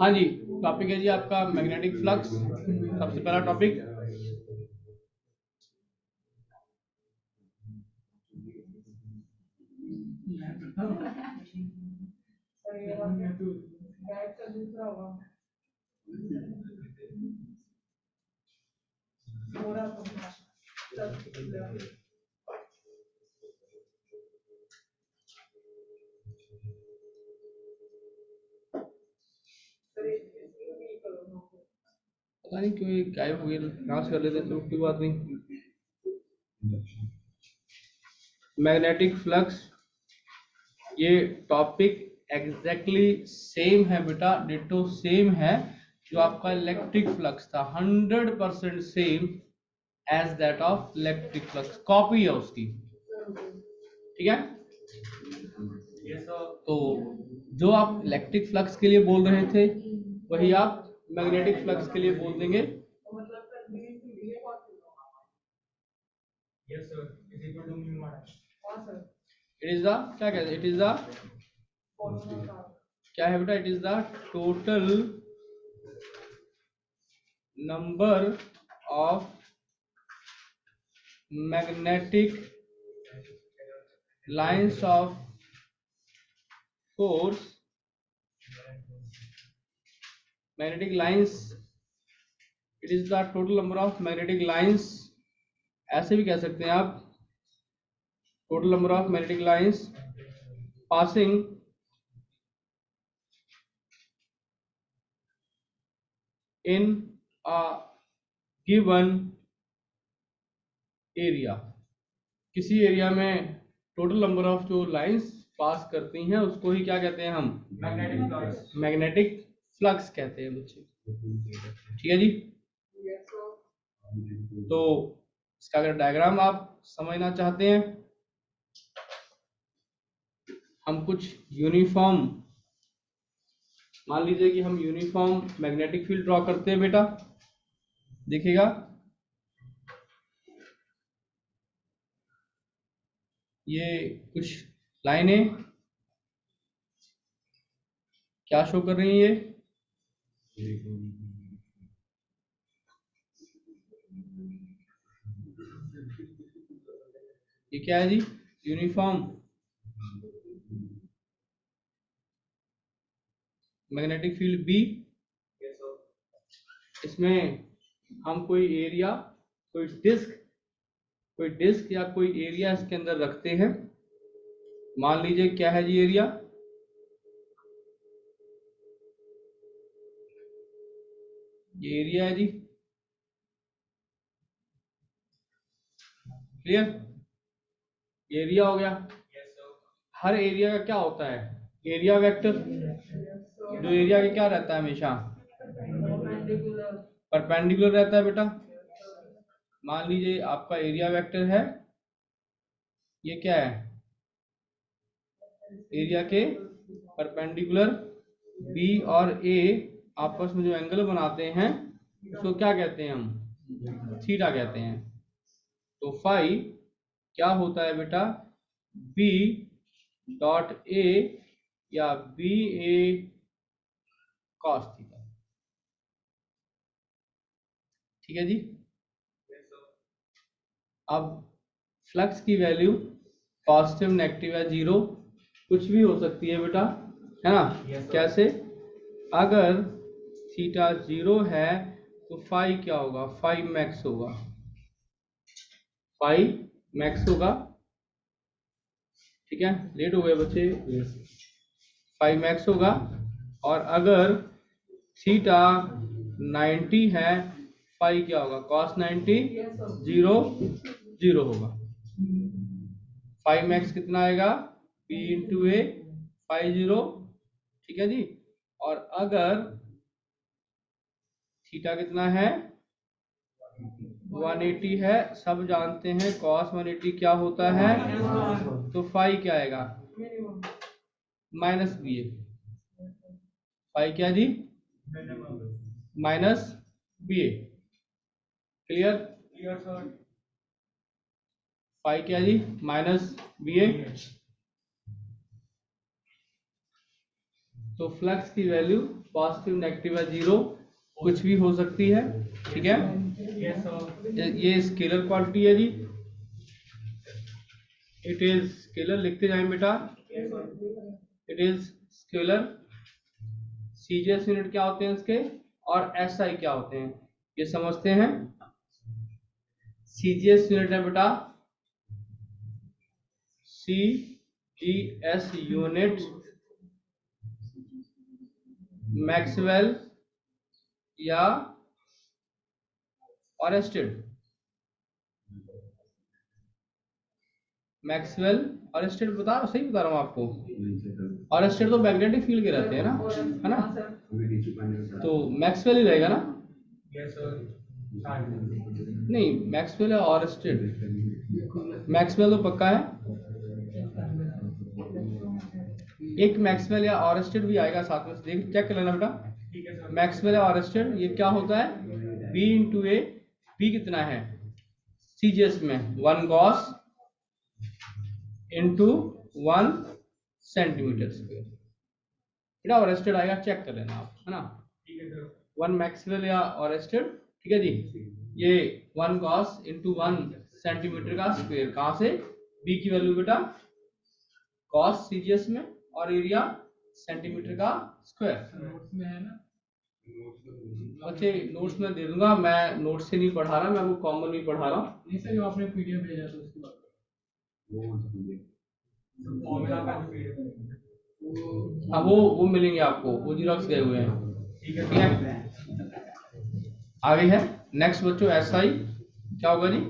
हाँ जी, टॉपिक है जी आपका मैग्नेटिक फ्लक्स। सबसे पहला टॉपिक पता नहीं क्यों ये गायब हो गया, यहाँ से कर लेते तो कोई बात नहीं। मैग्नेटिक फ्लक्स, ये टॉपिक एग्जैक्टली सेम है बेटा, डिटो सेम है जो आपका इलेक्ट्रिक फ्लक्स था, 100% same as that of electric flux, copy है उसकी। ठीक है, तो जो आप इलेक्ट्रिक फ्लक्स के लिए बोल रहे थे वही आप मैग्नेटिक फ्लक्स के लिए बोल देंगे। इट इज द, क्या कहते हैं, इट इज द, क्या है बेटा, it is the total number of magnetic lines of force, magnetic lines, it is the total number of magnetic lines, ऐसे भी कह सकते हैं आप, total number of magnetic lines passing in a given area. किसी एरिया में total number of जो lines pass करती हैं उसको ही क्या कहते हैं हम, मैग्नेटिक फ्लक्स कहते हैं बच्चे। ठीक है जी, तो इसका अगर डायग्राम आप समझना चाहते हैं, हम कुछ यूनिफॉर्म, मान लीजिए कि हम यूनिफॉर्म मैग्नेटिक फील्ड ड्रॉ करते हैं बेटा, देखिएगा ये कुछ लाइनें क्या शो कर रही हैं, ये क्या है जी, यूनिफॉर्म मैग्नेटिक फील्ड बी। इसमें हम कोई एरिया, कोई डिस्क या कोई एरिया इसके अंदर रखते हैं। मान लीजिए क्या है जी एरिया, ये एरिया है जी, क्लियर, ये एरिया हो गया। हर एरिया का क्या होता है, एरिया वेक्टर, जो एरिया के क्या रहता है हमेशा, परपेंडिकुलर रहता है बेटा। मान लीजिए आपका एरिया वेक्टर है, ये क्या है, एरिया के परपेंडिकुलर बी और ए आपस में जो एंगल बनाते हैं उसको क्या कहते हैं हम, थीटा कहते हैं। तो फाई क्या होता है बेटा, बी डॉट ए या बी ए कॉस थीटा। ठीक है जी, अब फ्लक्स की वैल्यू पॉजिटिव, नेगेटिव या जीरो कुछ भी हो सकती है बेटा, है ना। कैसे, अगर थीटा जीरो है तो फाई क्या होगा, फाई मैक्स होगा, फाई मैक्स होगा। ठीक है, लेट हो गए बच्चे, फाई मैक्स होगा। और अगर थीटा 90 है, फाई क्या होगा, कॉस 90, जीरो जीरो होगा। फाई मैक्स कितना आएगा, पी इंटू ए, फाई जीरो। ठीक है जी, और अगर थीटा कितना है, 180 है, सब जानते हैं cos 180 क्या होता है, तो फाई क्या आएगा, माइनस बी ए, फाई क्या जी, माइनस बी ए, क्लियर, फाई क्या जी, माइनस बी ए। तो फ्लक्स की वैल्यू पॉजिटिव नेगेटिव है 0, कुछ भी हो सकती है, ठीक है। ये स्केलर क्वांटिटी है जी, इट इज स्केलर, लिखते जाएं बेटा, it is scalar. CGS unit क्या होते हैं इसके और एसआई क्या होते हैं ये समझते हैं। सीजीएस यूनिट है बेटा सीजीएस यूनिट मैक्सवेल या ऑरेस्टेड, मैक्सवेल ऑरेस्टेड सही बता रहा हूँ आपको। ऑरेस्टेड तो मैग्नेटिक फील्ड के रहते हैं ना, है ना, तो मैक्सवेल ही रहेगा ना। नहीं, मैक्सवेल या ऑरेस्टेड, मैक्सवेल तो पक्का है, एक मैक्सवेल या ऑरेस्टेड भी आएगा साथ में, देख चेक कर लेना बेटा। मैक्सवेल या ऑरेस्टेड ये क्या होता है, बी इंटू ए, बी कितना है सीजीएस में 1 गॉस इंटू 1 सेंटीमीटर स्क्वायर, बेटा ऑरेस्टेड आएगा, चेक कर लेना आप, है ना। 1 मैक्सवेल या ऑरेस्टेड, ठीक है जी। ये 1 गॉस इंटू 1 सेंटीमीटर का स्क्वायर, कहां से, बी की वैल्यू बेटा कॉस सीजीएस में और एरिया सेंटीमीटर का स्क्वायर। नोट्स में है ना, अच्छे नोट्स में दे दूंगा, मैं नोट से नहीं पढ़ा रहा, मैं वो कॉमन भी पढ़ा रहा हूँ। नहीं सर, जो आपने पीडीएफ भेजा था उसके बाद हाँ वो मिलेंगे आपको, वो जीरोक्स गए हुए हैं, ठीक है। आगे है नेक्स्ट बच्चों एसआई, क्या होगा जी,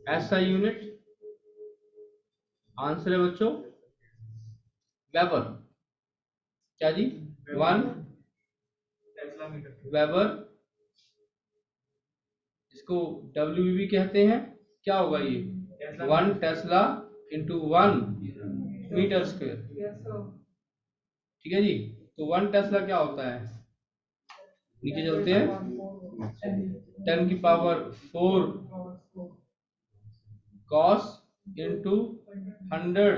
एसआई यूनिट, आंसर है बच्चों वेबर, क्या जी 1 वेबर, इसको डब्ल्यू भी कहते हैं, क्या होगा ये 1 टेस्ला इंटू 1 मीटर स्क्वायर, ठीक है जी। तो 1 टेस्ला क्या होता है, नीचे चलते हैं, 10 की पावर 4 कॉस इंटू 100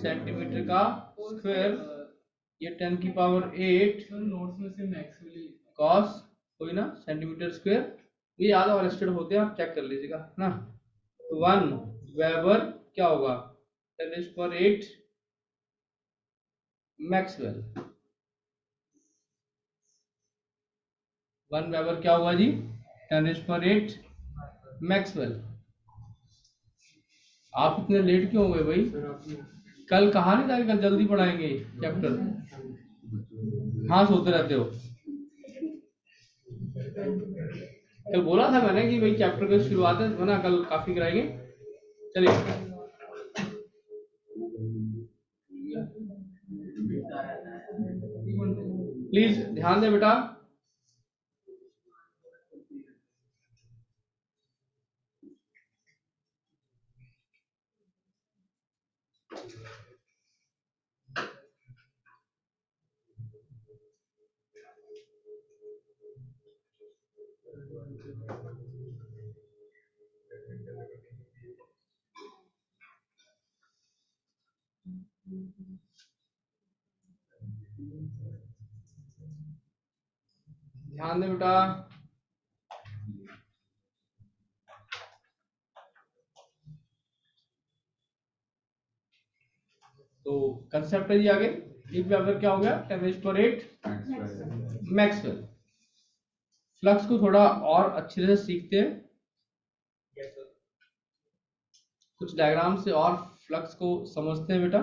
सेंटीमीटर का स्क्वायर, ये 10 की पावर 8 नोट्स में से मैक्सवेल कॉस कोई ना सेंटीमीटर स्क्वायर, ये याद और स्टेड होते हैं, आप चेक कर लीजिएगा ना। तो 1 वेबर क्या होगा 10⁸ मैक्सवेल, 1 वेबर क्या हुआ जी 10⁸ मैक्सवेल। आप इतने लेट क्यों हो गए भाई, कल कहा नहीं था कि कल जल्दी पढ़ाएंगे चैप्टर, हाँ सोते रहते हो। कल बोला था मैंने कि भाई चैप्टर की शुरुआत है ना, कल काफी कराएंगे। चलिए प्लीज ध्यान दे बेटा, ध्यान दे बेटा। तो कंसेप्ट है जी आगे, एक वेबर क्या हो गया 10⁸ मैक्सवेल। फ्लक्स को थोड़ा और अच्छे से सीखते हैं, कुछ डायग्राम से और फ्लक्स को समझते हैं बेटा।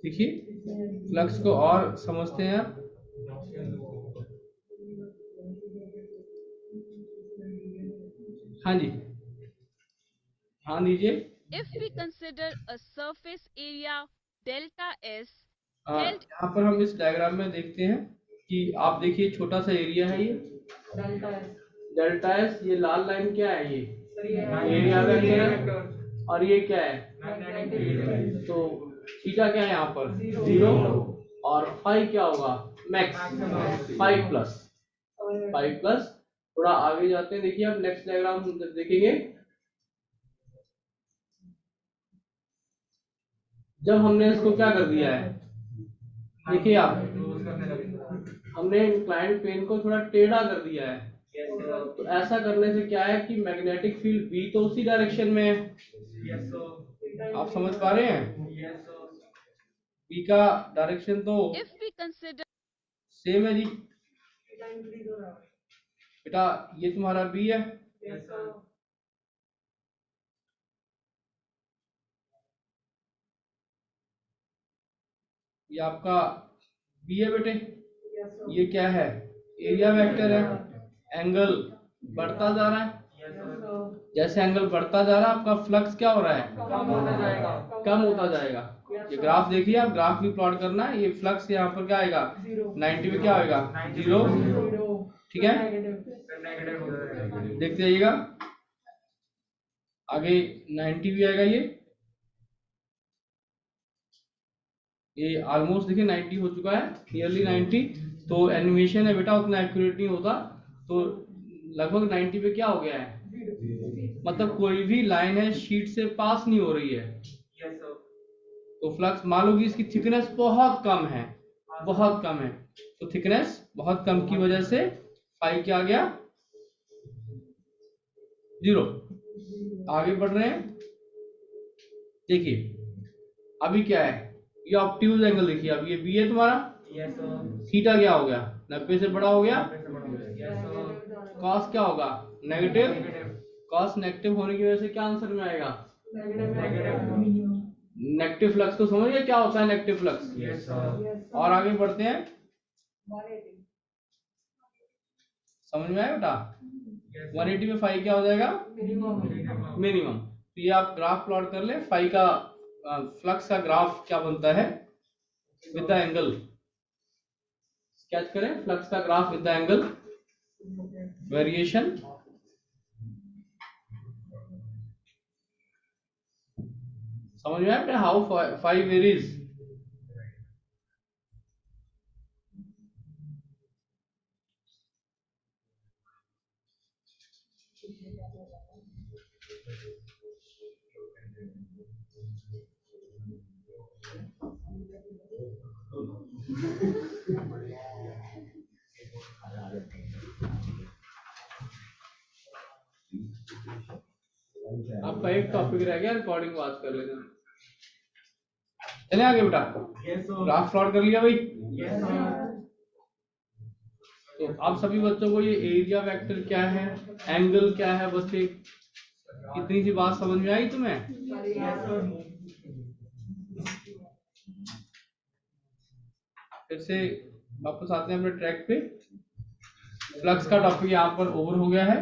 देखिए फ्लक्स को और समझते हैं आप, हाँ जी ध्यान दीजिए। If we consider a surface area delta S held, यहाँ पर हम इस डायग्राम में देखते हैं कि आप देखिए छोटा सा एरिया है ये डेल्टा एस, ये लाल लाइन क्या है, ये एरिया वेक्टर है, और ये क्या है, तो थीटा क्या है यहाँ पर 0, और फाई क्या होगा मैक्स 5 प्लस। थोड़ा आगे जाते हैं, देखिए अब नेक्स्ट डायग्राम देखेंगे। जब हमने इसको क्या कर दिया है, देखिए आप, हमने क्लाइंट पेन को थोड़ा टेढ़ा कर दिया है, तो ऐसा करने से क्या है कि मैग्नेटिक फील्ड बी तो उसी डायरेक्शन में है, आप समझ पा रहे हैं, बी का डायरेक्शन तो If we consider सेम है जी। बेटा ये तुम्हारा बी है, ये आपका बी है बेटे, ये क्या है एरिया वेक्टर है, एंगल बढ़ता जा रहा है, जैसे एंगल बढ़ता जा रहा है आपका फ्लक्स क्या हो रहा है, कम होता जाएगा। ये ग्राफ देखिए, आप ग्राफ भी प्लॉट करना है, ये फ्लक्स यहाँ पर क्या आएगा 90 में क्या आएगा 0, ठीक है, देखते जाइएगा आगे 90 भी आएगा, ये ऑलमोस्ट देखिए 90 हो चुका है, नियरली 90। तो एनिमेशन है बेटा उतना एक्यूरेट नहीं होता, तो लगभग 90 पे क्या हो गया है, मतलब कोई भी लाइन है शीट से पास नहीं हो रही है, तो फ्लक्स मान लो कि इसकी थिकनेस बहुत कम है, बहुत कम है, तो थिकनेस बहुत कम की वजह से फाई क्या आ गया 0। आगे बढ़ रहे हैं, देखिए अभी क्या है, ये ऑब्ट्यूज एंगल देखिए, अब ये बी है तुम्हारा, थीटा क्या हो गया 90 से बड़ा हो गया, कॉस क्या होगा नेगेटिव, कॉस नेगेटिव होने की वजह से क्या आंसर में आएगा नेगेटिव फ्लक्स। तो समझिए क्या होता है नेगेटिव फ्लक्स। और आगे बढ़ते हैं, समझ में आया बेटा, 180 में फाई क्या हो जाएगा मिनिमम। तो ये आप ग्राफ प्लॉट कर ले, फाई का फ्लक्स का ग्राफ क्या बनता है विद द एंगल, स्केच करें फ्लक्स का graph with the angle variation. समझ में आया हाउ फाई वेरीज। आपका एक टॉपिक रह गया, रिकॉर्डिंग बात कर लेना। चले आगे बेटा, ग्राफ प्लॉट कर लिया भाई। तो आप सभी बच्चों को ये एरिया वेक्टर क्या है, एंगल क्या है, बस एक इतनी सी बात समझ में आई तुम्हें। फिर से वापस आते हैं अपने ट्रैक पे। फ्लक्स का टॉपिक यहाँ पर ओवर हो गया है।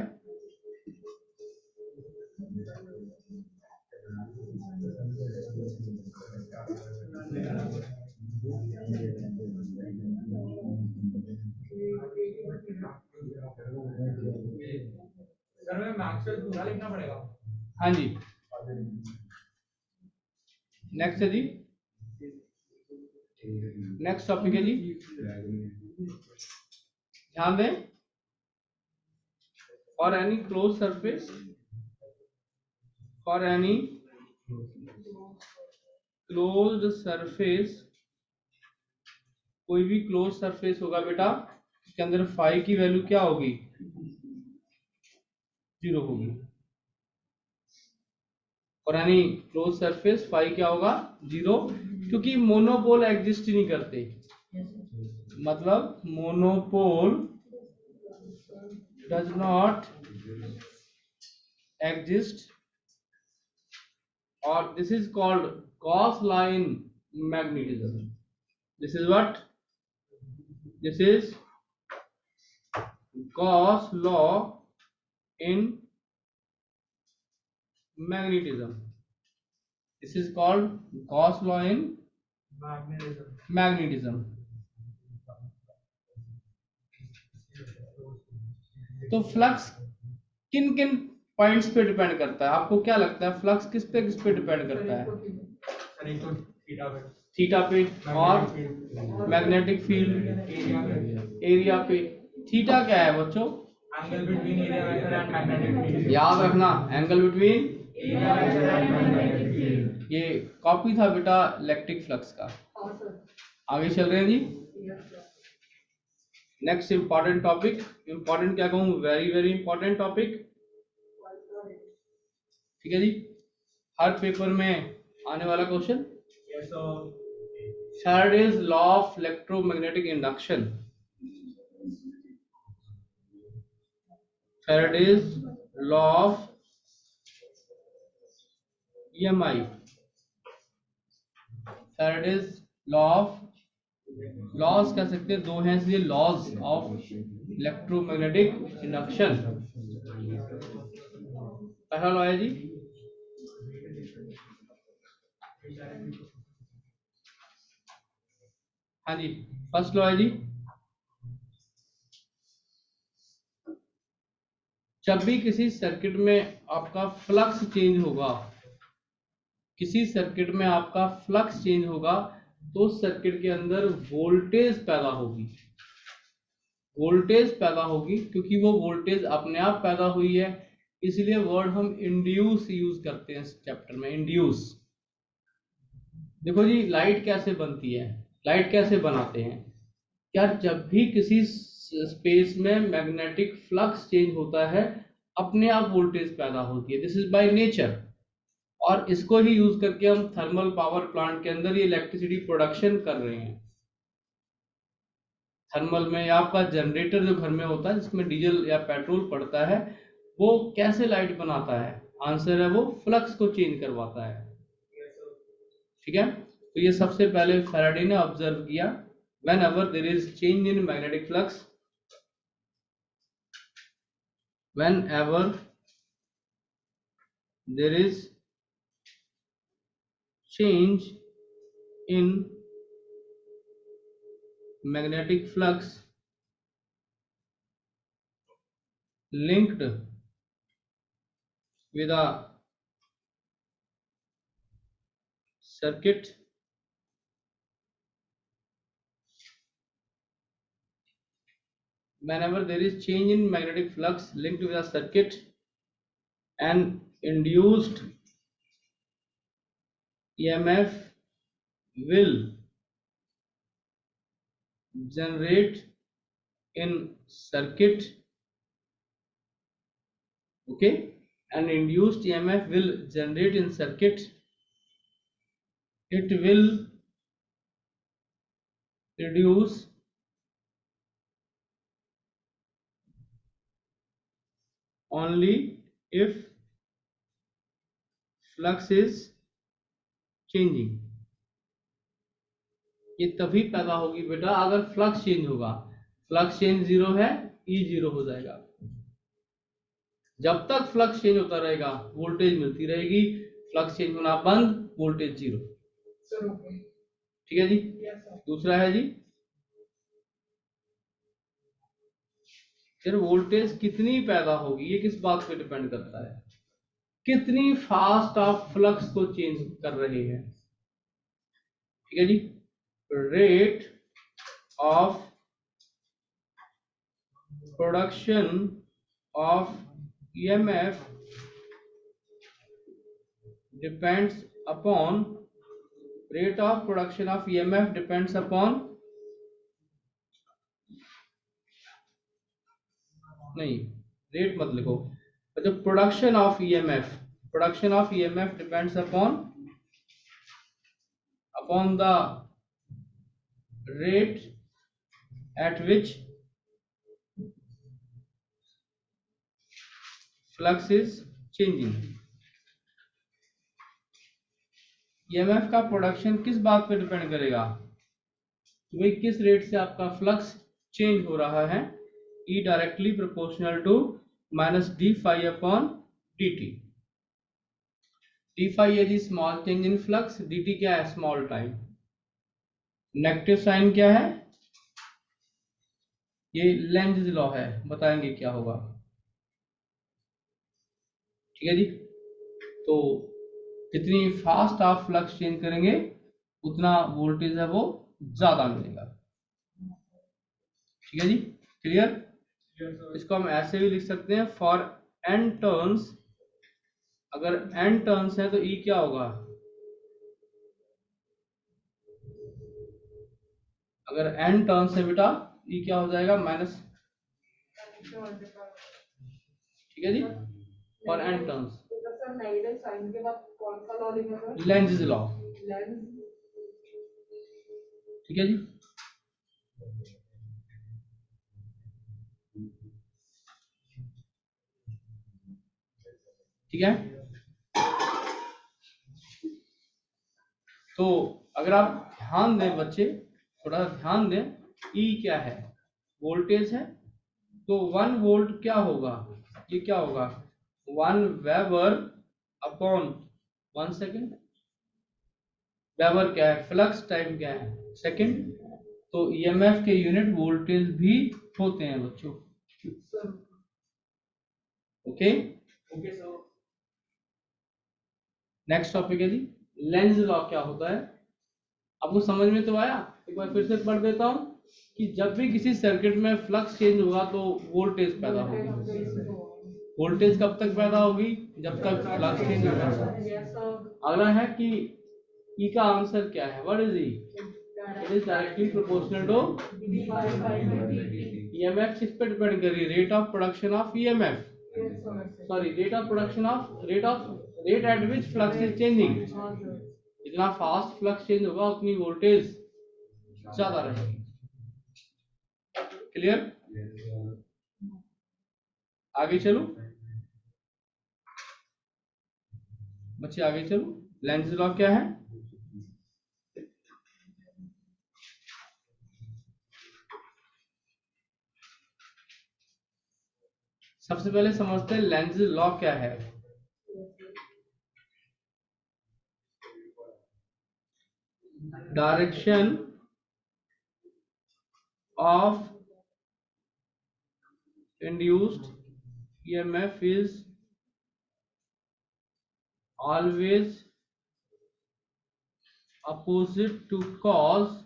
पूरा लिखना पड़ेगा। हाँ जी, नेक्स्ट है जी, नेक्स्ट टॉपिक है जी, ध्यान दें। For any close surface, for any closed surface, कोई भी क्लोज सरफेस होगा बेटा, इसके अंदर फाई की वैल्यू क्या होगी 0 होगी। और एनी क्लोज सरफेस फाई क्या होगा 0, क्योंकि मोनोपोल एग्जिस्ट ही नहीं करते, मतलब मोनोपोल डज नॉट एग्जिस्ट, और this is called Gauss line magnetism. This is what, this is Gauss law in magnetism. This is called Gauss law in magnetism. तो flux किन किन पॉइंट्स पे डिपेंड करता है। आपको क्या लगता है फ्लक्स किस पे डिपेंड करता है? थीटा पे और मैग्नेटिक फील्ड एरिया पे। थीटा क्या है बच्चों? Angle between area vector and magnetic field. याद रखना, angle between area vector and magnetic field. ये कॉपी था बेटा इलेक्ट्रिक फ्लक्स का। आगे चल रहे हैं जी। नेक्स्ट इंपॉर्टेंट टॉपिक, इंपॉर्टेंट क्या कहूँ, वेरी वेरी इंपॉर्टेंट टॉपिक, ठीक है जी, हर पेपर में आने वाला question. Faraday's law of electromagnetic induction. Faraday's law of EMI, Faraday's law of, laws कह सकते हैं, दो हैं इसलिए लॉज ऑफ इलेक्ट्रोमैग्नेटिक इंडक्शन। पहला लॉ है जी, हाँ जी, फर्स्ट लॉ है जी, जब भी किसी सर्किट में आपका फ्लक्स चेंज होगा, किसी सर्किट में आपका फ्लक्स चेंज होगा तो उस सर्किट के अंदर वोल्टेज पैदा होगी। वोल्टेज पैदा होगी क्योंकि वो वोल्टेज अपने आप पैदा हुई है, इसलिए वर्ड हम इंड्यूस यूज करते हैं इस चैप्टर में, इंड्यूस। देखो जी, लाइट कैसे बनती है, लाइट कैसे बनाते हैं यार? जब भी किसी स्पेस में मैग्नेटिक फ्लक्स चेंज होता है अपने आप वोल्टेज पैदा होती है, दिस इज बाय नेचर। और इसको ही यूज करके हम थर्मल पावर प्लांट के अंदर ये इलेक्ट्रिसिटी प्रोडक्शन कर रहे हैं। थर्मल में या आपका जनरेटर जो घर में होता है जिसमें डीजल या पेट्रोल पड़ता है, वो कैसे लाइट बनाता है? आंसर है वो फ्लक्स को चेंज करवाता है, ठीक है। तो ये सबसे पहले फैराडे ने ऑब्जर्व किया, whenever there is change in magnetic flux, whenever there is change in magnetic flux linked with a circuit, whenever there is change in magnetic flux linked with a circuit and induced EMF will generate in circuit, okay, and induced EMF will generate in circuit, it will reduce only if flux is changing। ये तभी पैदा होगी बेटा अगर flux change होगा। Flux change zero है, E zero हो जाएगा। जब तक फ्लक्स चेंज होता रहेगा वोल्टेज मिलती रहेगी, फ्लक्स चेंज होना बंद, वोल्टेज जीरो, ठीक है जी। दूसरा है जी, फिर वोल्टेज कितनी पैदा होगी ये किस बात पे डिपेंड करता है? कितनी फास्ट आप फ्लक्स को चेंज कर रहे हैं, ठीक है जी। Rate of production of EMF depends upon, rate of production of EMF depends upon, नहीं रेट मत लिखो, मतलब production of EMF, production of EMF depends upon the rate at which flux is changing. EMF का production किस बात पे depend करेगा? भाई किस रेट से आपका फ्लक्स चेंज हो रहा है, E directly proportional to minus D phi upon dt। D phi है जी small change in flux, dt क्या है? Small time. नेगेटिव साइन क्या है? ये लेंज लॉ है, बताएंगे क्या होगा। ठीक है जी। तो जितनी फास्ट आप फ्लक्स चेंज करेंगे उतना वोल्टेज है वो ज्यादा मिलेगा। ठीक है जी, क्लियर। इसको हम ऐसे भी लिख सकते हैं, फॉर n टर्न्स, अगर n टर्न्स है तो E क्या होगा, अगर n टर्न्स है बेटा E क्या हो जाएगा, माइनस। ठीक है जी, फॉर n टर्न्स। साइन के बाद कौन सा लॉ लिखा था? Lenz law. ठीक है जी। ठीक है, तो अगर आप ध्यान दें बच्चे, थोड़ा ध्यान दें, E क्या है, वोल्टेज है, तो 1 वोल्ट क्या होगा, ये क्या होगा, 1 वेबर अपॉन 1 सेकेंड। वेबर क्या है, फ्लक्स, टाइम क्या है, सेकेंड। तो ईएमएफ के यूनिट वोल्टेज भी होते हैं बच्चों। Okay, okay sir. Next topic है जी, लेंज लॉ क्या होता है। आपको समझ में तो आया, एक बार फिर से पढ़ देता हूं कि जब भी किसी सर्किट में फ्लक्स चेंज होगा तो वोल्टेज पैदा होगी। वोल्टेज कब तक पैदा होगी, जब तक फ्लक्स चेंज होगा। अगला है कि ई का आंसर क्या है, what is E, it is directly proportional to EMF. किस पे डिपेंड कर रही है, rate of production of EMF, sorry rate of production of rate at which flux is changing. जितना फास्ट फ्लक्स चेंज होगा उतनी वोल्टेज ज्यादा रहेगी। क्लियर, आगे चलो बच्चे, आगे चलो। लेंज लॉ क्या है, सबसे पहले समझते हैं लेंज लॉ क्या है। Direction of induced EMF is always opposite to cause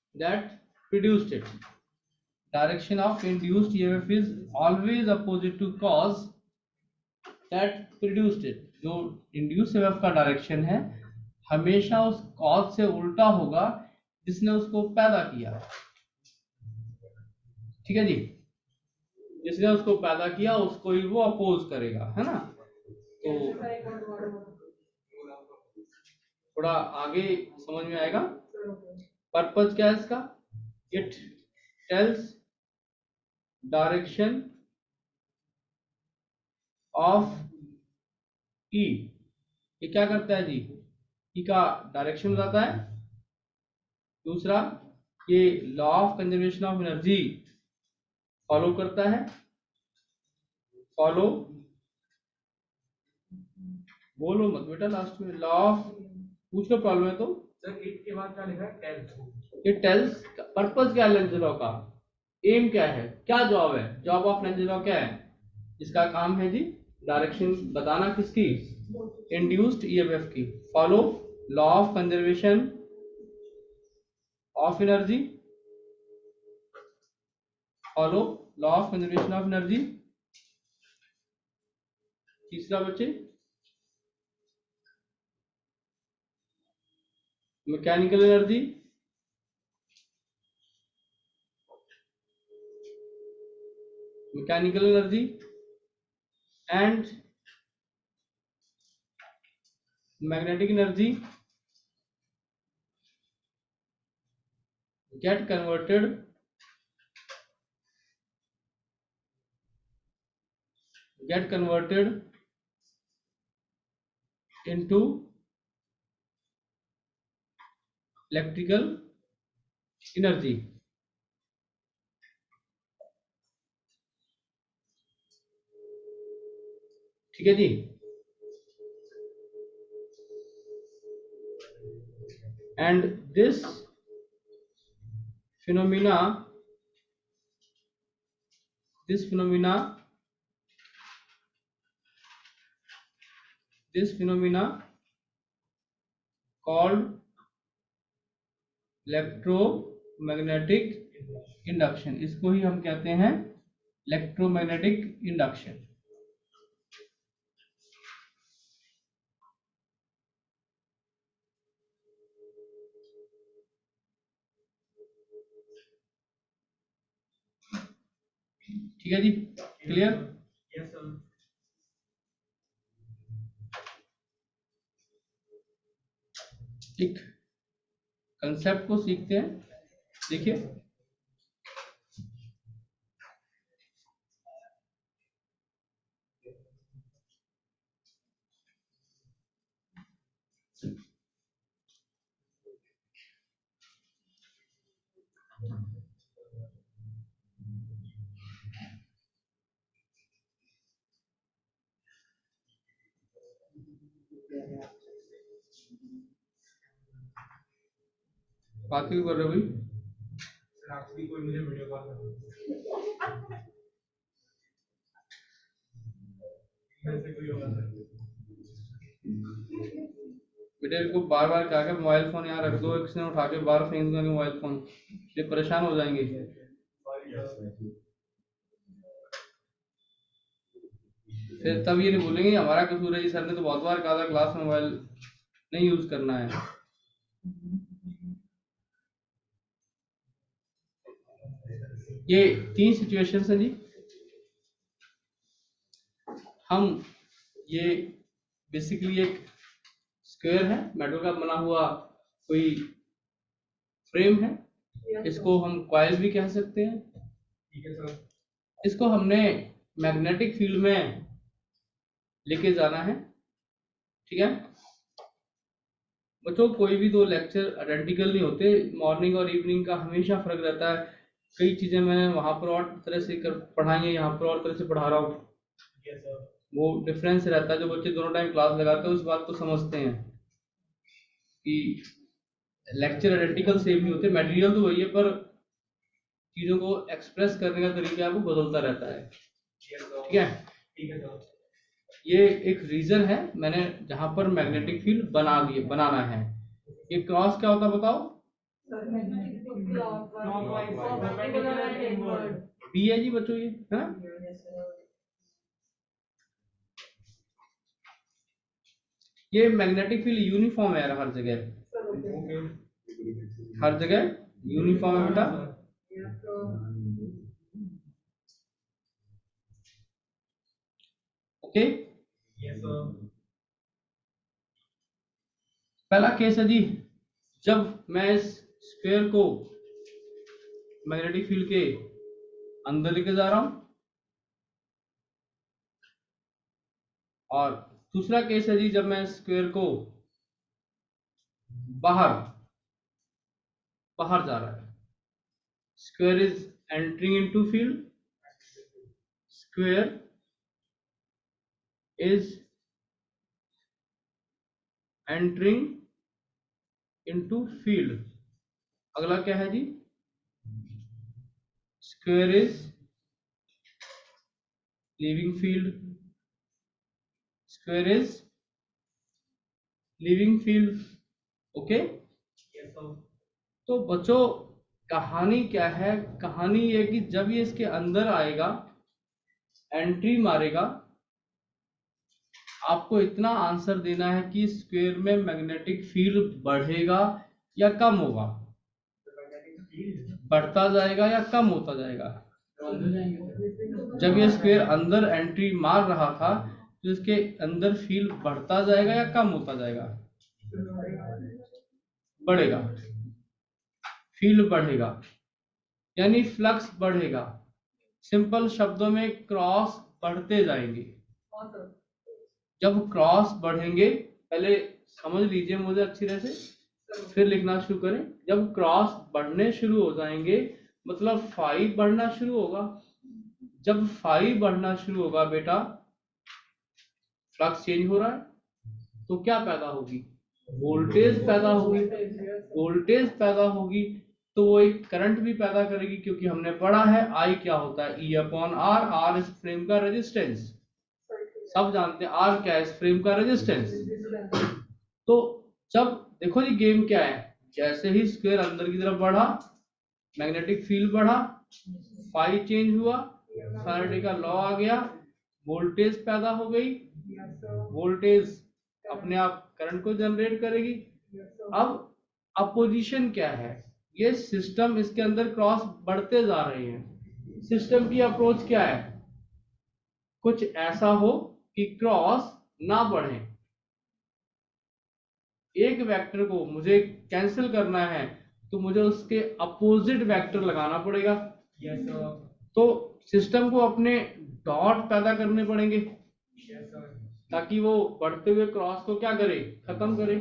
that produced it. Direction of induced EMF is always opposite to cause that produced it. जो induced EMF का डायरेक्शन है हमेशा उस कॉज से उल्टा होगा जिसने उसको पैदा किया। ठीक है जी, जिसने उसको पैदा किया उसको ही वो अपोज करेगा, है ना। तो थोड़ा आगे समझ में आएगा। पर्पज क्या है इसका, इट टेल्स डायरेक्शन ऑफ ई। ये क्या करता है जी, ई का डायरेक्शन बताता है। दूसरा, ये law of conservation of energy follow करता है। फॉलो, बोलो मत बेटा लास्ट में, लॉ ऑफ पूछ लो प्रॉब्लम है तो। सर इट के बाद क्या लिखा है, टेल्स। ये टेल्स, पर्पज क्या है लेंज लॉ का, एम क्या है, क्या जॉब है, जॉब ऑफ लेंज लॉ क्या है, इसका काम है जी डायरेक्शन बताना, किसकी, इंड्यूस्ड ईएमएफ की। Follow law of conservation of energy, follow law of conservation of energy. तीसरा बच्चे, mechanical energy, mechanical energy and magnetic energy get converted into electrical energy। ठीक है जी, and this phenomena this phenomena called electromagnetic induction, इसको ही हम कहते हैं electromagnetic induction. ठीक है जी, क्लियर? Yes, sir. एक कंसेप्ट को सीखते हैं। देखिए, बात क्यों कर रहे हो भाई? सर आपकी कोई मुझे वीडियो कॉल कर वैसे कोई होगा सर। बेटे को बार बार कहा कि मोबाइल फोन यहाँ रख दो, किसी ने उठा के बाहर फेंक दो मोबाइल फोन, ये परेशान हो जाएंगे। फिर तब ये नहीं बोलेंगे हमारा कसूर है जी, सर ने तो बहुत बार कहा था क्लास में मोबाइल नहीं यूज करना है। ये 3 सिचुएशन है जी। हम ये बेसिकली एक स्क्वायर है, मेटल का बना हुआ कोई फ्रेम है, इसको हम कॉइल भी कह सकते हैं। ठीक है सर। इसको हमने मैग्नेटिक फील्ड में लेके जाना है। ठीक है बच्चों, कोई भी 2 लेक्चर आइडेंटिकल नहीं होते, मॉर्निंग और इवनिंग का हमेशा फर्क रहता है। कई चीजें मैंने वहां पर और तरह से पढ़ाई है, यहाँ पर और तरह से पढ़ा रहा हूँ, Yes, sir. वो डिफरेंस रहता है। जो बच्चे दोनों टाइम क्लास लगाते हैं उस बात को समझते हैं कि लेक्चर आइडेंटिकल सेम नहीं होते, मटेरियल तो वही है पर चीजों को एक्सप्रेस करने का तरीका वो बदलता रहता है। Yes, sir. ठीक है, ठीक है सर। ये एक रीजन है मैंने जहां पर मैग्नेटिक फील्ड बनाना है। ये क्रॉस क्या होता है बताओ? बी है जी बच्चों, ये है ना? ये मैग्नेटिक फील्ड यूनिफॉर्म है हर जगह, हर जगह यूनिफॉर्म है बेटा। Okay, Yes, sir. पहला केस है जी, जब मैं इस स्फीयर को मैग्नेटिक फील्ड के अंदर लेके जा रहा हूं, और दूसरा केस है जी जब मैं स्क्वायर को बाहर जा रहा है। Square is entering into field, square is entering into field. अगला क्या है जी? Square is leaving field, square is leaving field. Okay, Yes, sir. तो बच्चों कहानी क्या है? कहानी ये कि जब ये इसके अंदर आएगा, एंट्री मारेगा, आपको इतना आंसर देना है कि स्क्वायर में मैग्नेटिक फील्ड बढ़ेगा या कम होगा, बढ़ता जाएगा या कम होता जाएगा। जब ये स्क्वायर अंदर एंट्री मार रहा था तो इसके अंदर फील्ड बढ़ता जाएगा या कम होता जाएगा? बढ़ेगा, फील्ड बढ़ेगा यानी फ्लक्स बढ़ेगा। सिंपल शब्दों में क्रॉस बढ़ते जाएंगे। जब क्रॉस बढ़ेंगे, पहले समझ लीजिए मुझे अच्छी तरह से, फिर लिखना शुरू करें। जब क्रॉस बढ़ने शुरू हो जाएंगे मतलब फाई बढ़ना शुरू होगा। जब फाई बढ़ना शुरू होगा बेटा, फ्लक्स चेंज हो रहा है, तो क्या पैदा होगी? वोल्टेज पैदा होगी। वोल्टेज पैदा होगी तो वो एक करंट भी पैदा करेगी, क्योंकि हमने पढ़ा है I क्या होता है, E अपॉन R। R इस फ्रेम का रेजिस्टेंस, सब जानते हैं R क्या है, इस फ्रेम का रेजिस्टेंस। तो जब देखो जी गेम क्या है, जैसे ही स्क्वायर अंदर की तरफ बढ़ा, मैग्नेटिक फील्ड बढ़ा, फाई चेंज हुआ, फैराडे का लॉ आ गया, वोल्टेज पैदा हो गई, वोल्टेज अपने आप करंट को जनरेट करेगी। अब अपोजिशन क्या है, ये सिस्टम इसके अंदर क्रॉस बढ़ते जा रहे हैं। सिस्टम की अप्रोच क्या है, कुछ ऐसा हो कि क्रॉस ना बढ़े। एक वेक्टर को मुझे कैंसिल करना है तो मुझे उसके अपोजिट वेक्टर लगाना पड़ेगा। Yes, sir. तो सिस्टम को अपने डॉट पैदा करने पड़ेंगे, Yes, sir. ताकि वो बढ़ते हुए क्रॉस को क्या करे, खत्म करे।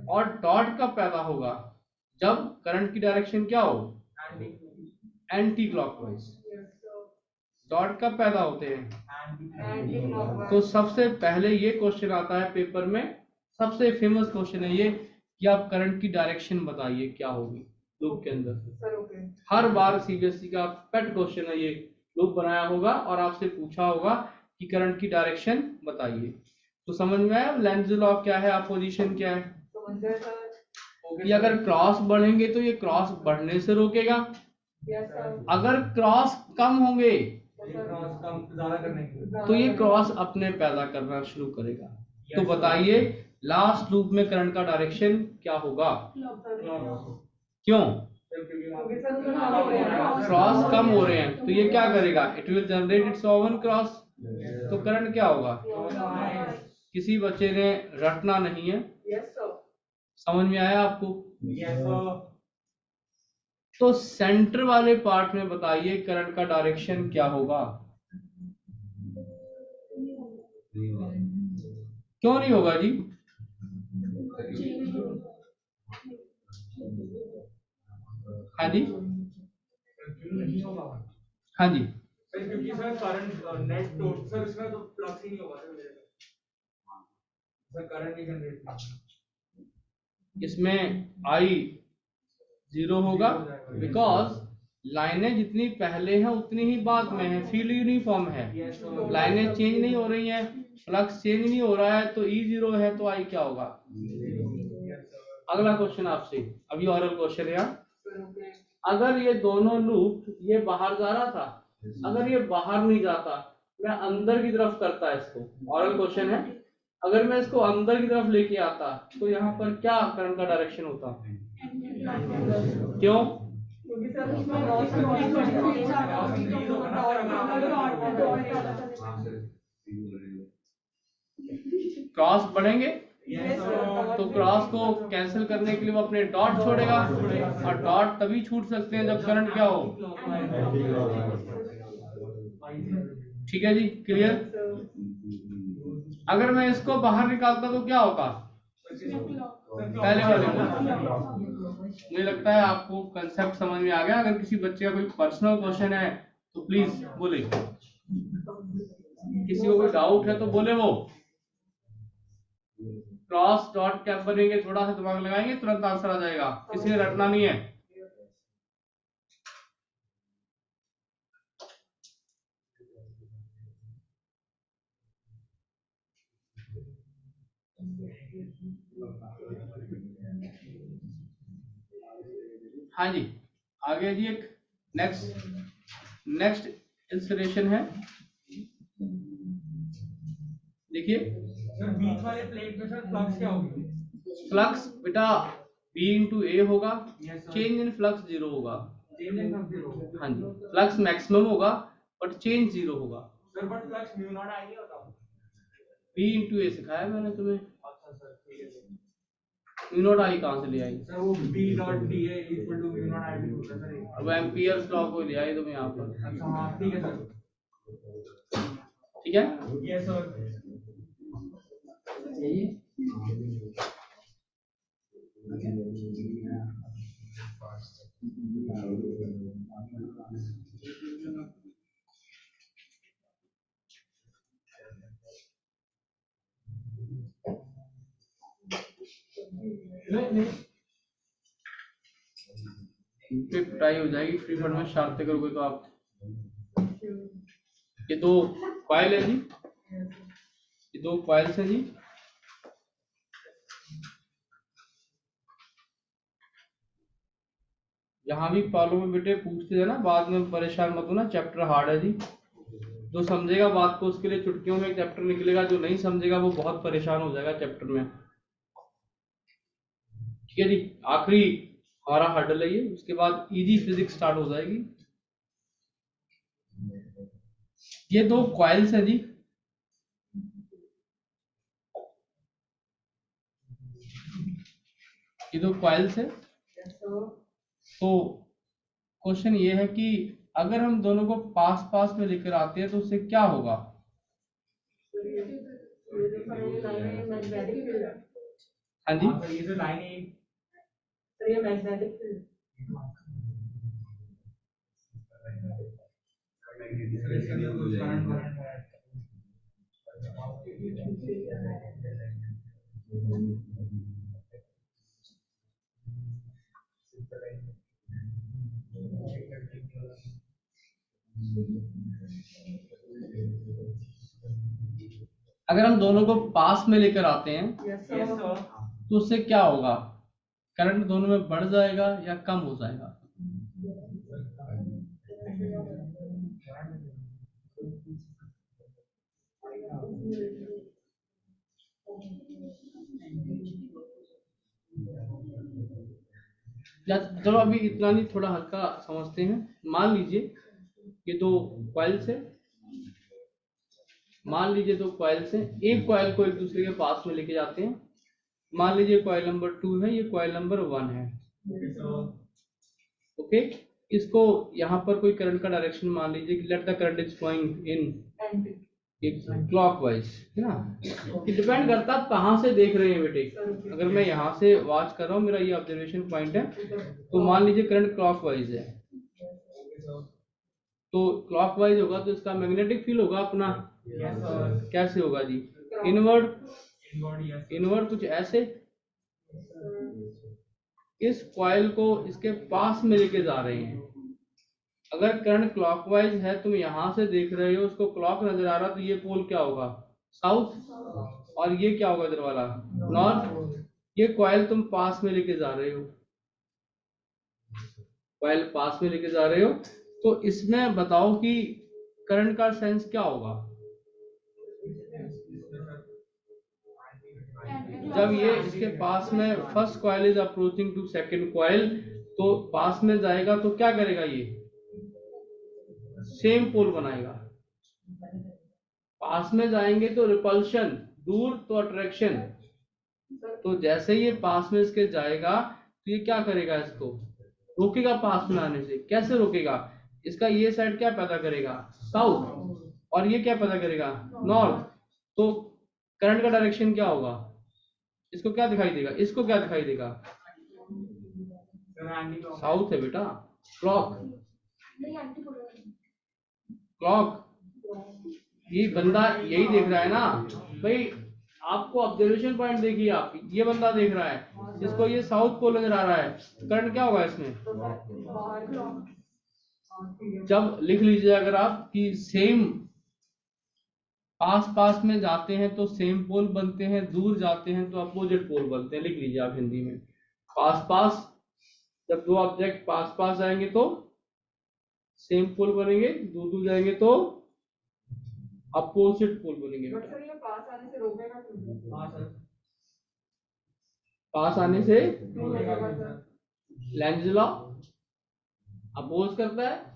और डॉट कब पैदा होगा, जब करंट की डायरेक्शन क्या हो, एंटी क्लॉकवाइज। डॉट कब पैदा होते हैं, तो सबसे पहले ये क्वेश्चन आता है पेपर में, सबसे फेमस क्वेश्चन है ये कि आप करंट की डायरेक्शन बताइए क्या होगी लूप के अंदर। हर बार सीबीएसई का पेट क्वेश्चन है ये, लूप बनाया होगा और आपसे पूछा होगा कि करंट की डायरेक्शन बताइए। तो समझ में आया लेंज लॉ क्या है, अपोजिशन क्या है, कि अगर क्रॉस बढ़ेंगे तो ये क्रॉस बढ़ने से रोकेगा, अगर क्रॉस कम होंगे ज्यादा करने की। तो ये क्रॉस अपने पैदा करना शुरू करेगा। तो बताइए लास्ट लूप में करंट का डायरेक्शन क्या होगा, क्यों, क्रॉस कम हो रहे हैं तो ये क्या करेगा, it will generate it's oven cross. तो करंट क्या होगा, किसी बच्चे ने रटना नहीं है, समझ में आया आपको। Yes, sir. तो सेंटर वाले पार्ट में बताइए करंट का डायरेक्शन क्या होगा, क्यों नहीं होगा जी, हाँ जी, नहीं होगा हाँ जी, सर, क्योंकि सर करंट नेट तो सर इसमें तो फ्लक्स ही नहीं होगा सर मेरे को। सर करंट नहीं जनरेट, इसमें I 0 होगा, बिकॉज लाइनें जितनी पहले हैं उतनी ही बाद में है, फील्ड यूनिफॉर्म है, लाइनें चेंज नहीं हो रही हैं, फ्लक्स चेंज नहीं हो रहा है, तो E 0 है तो I क्या होगा। अगला क्वेश्चन आपसे, अभी ऑरल क्वेश्चन है यहाँ। अगर ये दोनों लूप ये बाहर जा रहा था, अगर ये बाहर नहीं जाता, मैं अंदर की तरफ करता इसको, ऑरल क्वेश्चन है, अगर मैं इसको अंदर की तरफ लेके आता तो यहाँ पर क्या करंट का डायरेक्शन होता, क्यों, क्रॉस बढ़ेंगे तो क्रॉस को कैंसिल करने के लिए वो अपने डॉट छोड़ेगा, और डॉट तभी छूट सकते हैं जब करंट क्या हो, ठीक है जी, क्लियर। अगर मैं इसको बाहर निकालता तो क्या होगा, पहले वाले को। मुझे लगता है आपको कंसेप्ट समझ में आ गया। अगर किसी बच्चे का कोई पर्सनल क्वेश्चन है तो प्लीज बोले, किसी को कोई डाउट है तो बोले, वो क्रॉस डॉट कैप बनेंगे, थोड़ा सा दिमाग लगाएंगे तुरंत आंसर आ जाएगा, किसी ने रटना नहीं है। हाँ जी, आगे जी एक नेक्स्ट इंस्टॉलेशन है, देखिए सर बीच वाले प्लेट में सर फ्लक्स क्या होगी। फ्लक्स बेटा B इंटू ए होगा, Yes, sir. Change in flux 0 होगा। चेंज इन फ्लक्स 0, हाँ जी, फ्लक्स मैक्सिमम होगा बट चेंज 0 होगा। Sir but flux mu naught I नहीं होता। B इंटू ए सिखाया मैंने तुम्हें, अच्छा सर, ठीक है सर। म्यू नॉट आई कहाँ से ले आई, सर वो B dot DA equal to mu naught I भी होता है सर। अब एम्पियर्स लॉ को ले आई तुम यहाँ पर, अच्छा हाँ ठीक है सर, ठीक है। Yes sir. नहीं पे पिटाई हो जाएगी फ्री फंड में शरारतें करोगे तो आप। ये दो कॉइल है जी, ये दो कॉइल्स हैं जी। यहाँ भी प्रॉब्लम में बेटे पूछते हैं ना, बाद में परेशान मत होना, चैप्टर हार्ड है जी। जो समझेगा बात को उसके लिए चुटकियों में एक चैप्टर निकलेगा, जो नहीं समझेगा वो बहुत परेशान हो जाएगा चैप्टर में। ठीक है जी, आखिरी हमारा हर्डल है ये, उसके बाद इजी फिजिक्स स्टार्ट हो जाएगी। ये दो कॉइल्स हैं जी, ये दो कॉइल्स है। तो क्वेश्चन ये है कि अगर हम दोनों को पास पास में लेकर आते हैं तो उससे क्या होगा? हाँ जी, ये जो लाइन है ये मैग्नेटिक फील्ड अगर हम दोनों को पास में लेकर आते हैं Yes, sir. तो उससे क्या होगा? करंट दोनों में बढ़ जाएगा या कम हो जाएगा? चलो अभी इतना नहीं, थोड़ा हल्का समझते हैं। मान लीजिए ये दो कॉइल्स है, मान लीजिए दो कॉइल्स हैं, एक कॉइल को एक दूसरे के पास में लेके जाते हैं। मान लीजिए कॉइल नंबर 2 है, ये कॉइल नंबर 1 है। ओके, इसको यहाँ पर कोई करंट का डायरेक्शन मान लीजिए कि let the current is flowing in clockwise, है ना। ये डिपेंड करता है कहाँ से देख रहे हैं बेटे। अगर मैं यहाँ से वॉच कर रहा हूँ, मेरा ये ऑब्जर्वेशन पॉइंट है, तो मान लीजिए करंट क्लॉकवाइज है, तो क्लॉकवाइज होगा तो इसका मैग्नेटिक फील्ड होगा अपना। कैसे होगा जी? इनवर्ड, इनवर्ड कुछ ऐसे, इस कॉइल को इसके पास में लेके जा रहे हैं। अगर करंट क्लॉकवाइज है, तुम यहां से देख रहे हो, उसको क्लॉक नजर आ रहा, तो ये पोल क्या होगा? साउथ, और ये क्या होगा इधर वाला? नॉर्थ। ये कॉइल तुम पास में लेके जा रहे हो, कॉइल पास में लेके जा रहे हो, तो इसमें बताओ कि करंट का सेंस क्या होगा? जब ये इसके पास में first coil is approaching to second coil, तो पास में जाएगा तो क्या करेगा? ये सेम पोल बनाएगा। पास में जाएंगे तो रिपल्शन, दूर तो अट्रैक्शन। तो जैसे ये पास में इसके जाएगा तो ये क्या करेगा? इसको रोकेगा पास में आने से। कैसे रोकेगा? इसका ये साइड क्या पैदा करेगा? साउथ, और ये क्या पैदा करेगा? नॉर्थ। तो करंट का डायरेक्शन क्या होगा? इसको क्या दिखाई देगा? इसको क्या दिखाई देगा? साउथ है बेटा, क्लॉक, क्लॉक। ये बंदा यही देख रहा है ना भाई, आपको ऑब्जर्वेशन पॉइंट देखिए, आप ये बंदा देख रहा है, जिसको ये साउथ पोल नजर आ रहा है, करंट क्या होगा इसमें? जब लिख लीजिए अगर आप कि सेम पास पास में जाते हैं तो सेम पोल बनते हैं, दूर जाते हैं तो अपोजिट पोल बनते हैं। लिख लीजिए आप हिंदी में, पास पास, जब दो ऑब्जेक्ट पास पास जाएंगे तो सेम पोल बनेंगे, दूर दूर जाएंगे तो अपोजिट पोल बनेंगे। सर ये पास आने से रोकेगा क्यों? हाँ सर, पास आने से रोकेगा सर। लेंज लॉ अपोज करता है।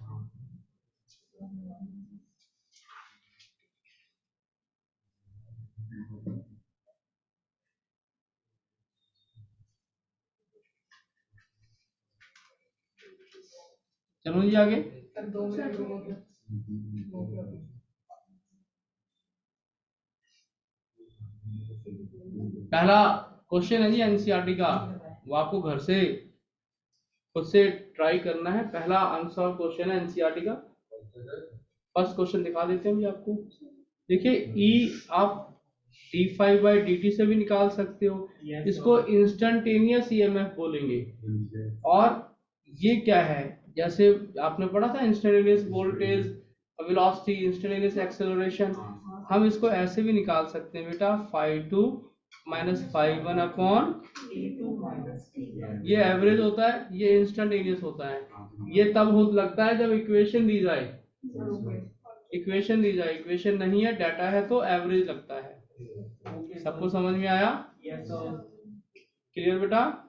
चलो जी आगे। सर 2 मिनट रुको। पहला क्वेश्चन है जी एनसीईआरटी का, वो आपको घर से खुद से ट्राई करना है। पहला आंसर क्वेश्चन है एनसीईआरटी का। फर्स्ट क्वेश्चन दिखा देते हैं जी आपको। देखिए ई आप d5/dt से भी निकाल सकते हो, इसको इंस्टेंटेनियस ईएमएफ बोलेंगे, और ये क्या है, जैसे आपने पढ़ा था instantaneous voltage, velocity, instantaneous acceleration, हम इसको ऐसे भी निकाल सकते हैं बेटा, five two minus five one upon, ये एवरेज होता है, ये इंस्टेंटेनियस होता है। ये तब हो लगता है जब इक्वेशन दी जाए, इक्वेशन दी जाए, इक्वेशन नहीं है डाटा है तो एवरेज लगता है। सबको समझ में आया? क्लियर बेटा?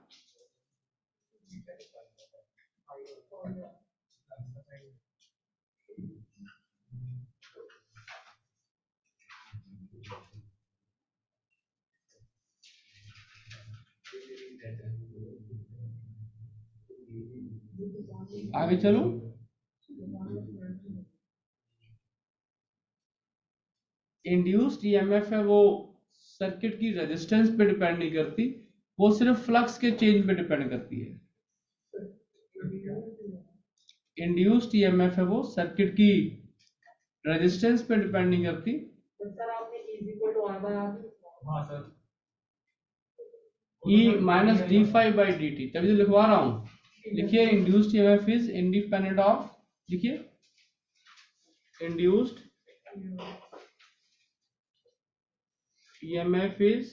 आगे चलो। इंड्यूस्ड ईएमएफ है वो सर्किट की रेजिस्टेंस पे डिपेंड नहीं करती, वो सिर्फ फ्लक्स के चेंज पे डिपेंड करती है। इंड्यूस्ड ईएमएफ है वो सर्किट की रेजिस्टेंस पे डिपेंड नहीं करती। सर आपने is equal to R by R. हाँ sir, E minus D five by D T, तभी तो लिखवा रहा हूं। लिखिए induced EMF is independent of, लिखिए इंड्यूस्ड ईएमएफ इज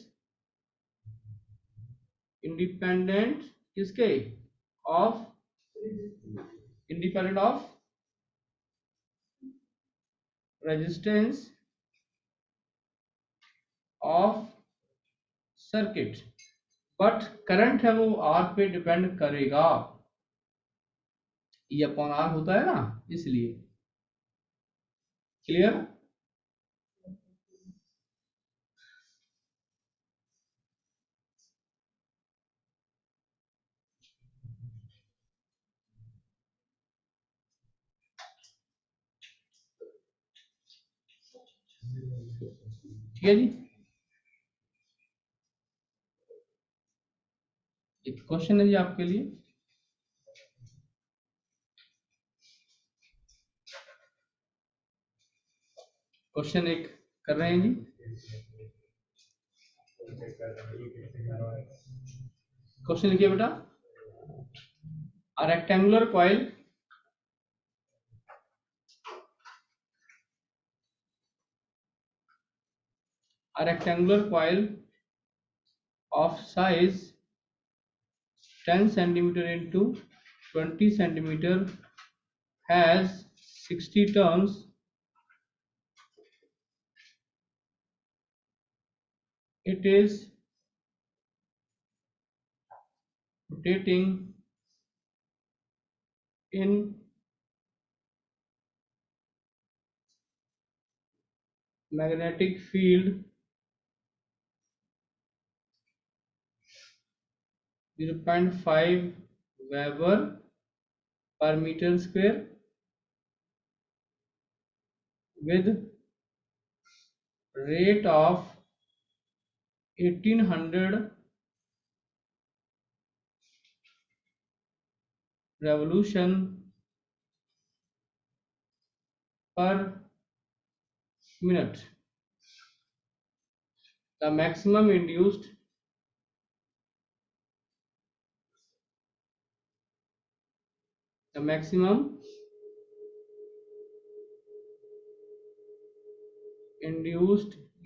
इंडिपेंडेंट किसके, of, independent of resistance of circuit, but current है वो आर पे डिपेंड करेगा, ये अपॉन आर होता है ना, इसलिए। क्लियर? ठीक है जी। एक क्वेश्चन है जी आपके लिए, क्वेश्चन एक कर रहे हैं जी। क्वेश्चन लिखिए बेटा, a rectangular coil of size 10 centimeter into 20 centimeter has 60 turns. It is rotating in magnetic field 0.5 Weber per meter square with rate of 1800 revolution per minute. The maximum induced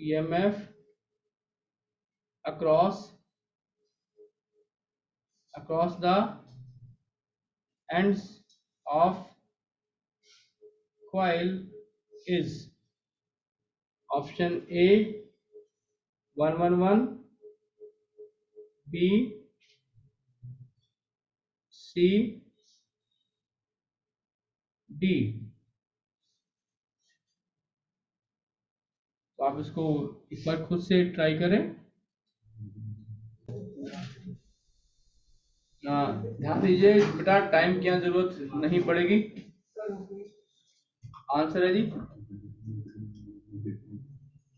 EMF across the ends of coil is option A 111, B, C, D। तो आप इसको एक बार खुद से try करें। ध्यान दीजिए बेटा, टाइम की जरूरत नहीं पड़ेगी। आंसर है जी,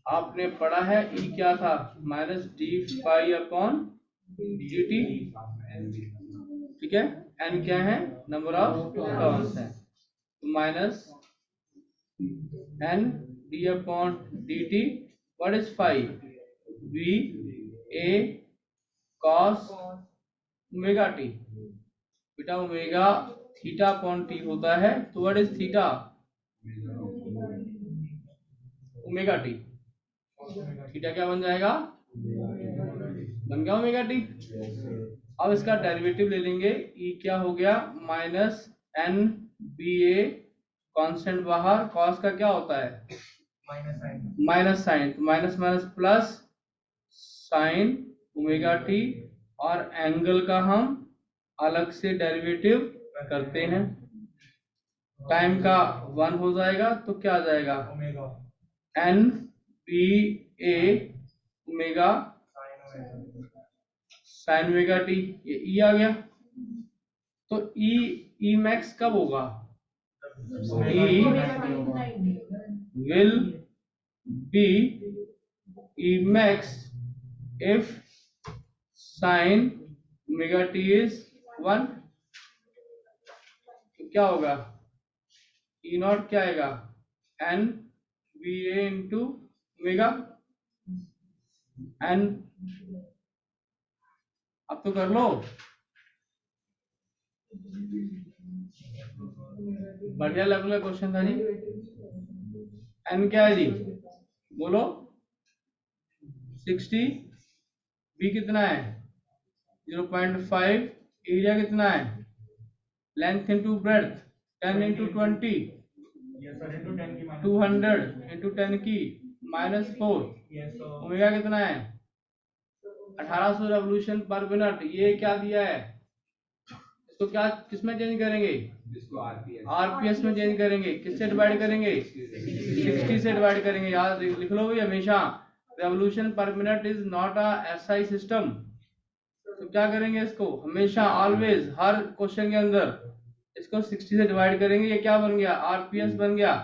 आपने पढ़ा है ई क्या था, minus D five upon D T, ठीक है। एन क्या है, नंबर ऑफ टर्न्स है, minus N D upon D T, what is five, V A cos omega T, बेटा ओमेगा थीटा अपॉन टी होता है, तो what is theta? Omega T. Theta क्या बन जाएगा? बन गया ओमेगा टी। अब इसका डेरिवेटिव ले लेंगे, ई क्या हो गया? Minus N B A, constant बाहर, कॉस का क्या होता है? Minus sine, minus minus plus sine omega T, और एंगल का हम अलग से डेरिवेटिव करते हैं। टाइम का 1 हो जाएगा, तो क्या आ जाएगा? N B A omega sine omega T, ये ई आ गया। तो ई मैक्स कब होगा? E will be E max if sin omega T is 1। तो क्या होगा? ई नॉट क्या आएगा? N B A into omega N. अब तो कर लो, बढ़िया लेवल का क्वेश्चन था जी। एन क्या है जी? बोलो। 60, बी कितना है? 0.5, एरिया कितना है? Length into breadth, 10 into 20, 200 into 10 की -4। ओमेगा कितना है? 1800 रेवोल्यूशन पर मिनट। ये क्या दिया है? इसको क्या किसमें चेंज करेंगे? आरपीएस में चेंज करेंगे। किससे डिवाइड करेंगे? 60 से डिवाइड करेंगे। याद लिख लो भाई हमेशा, रेवोल्यूशन पर minute is not a SI system. तो क्या करेंगे इसको? हमेशा ऑलवेज हर क्वेश्चन के अंदर इसको 60 से डिवाइड करेंगे। ये क्या बन गया? आरपीएस बन गया।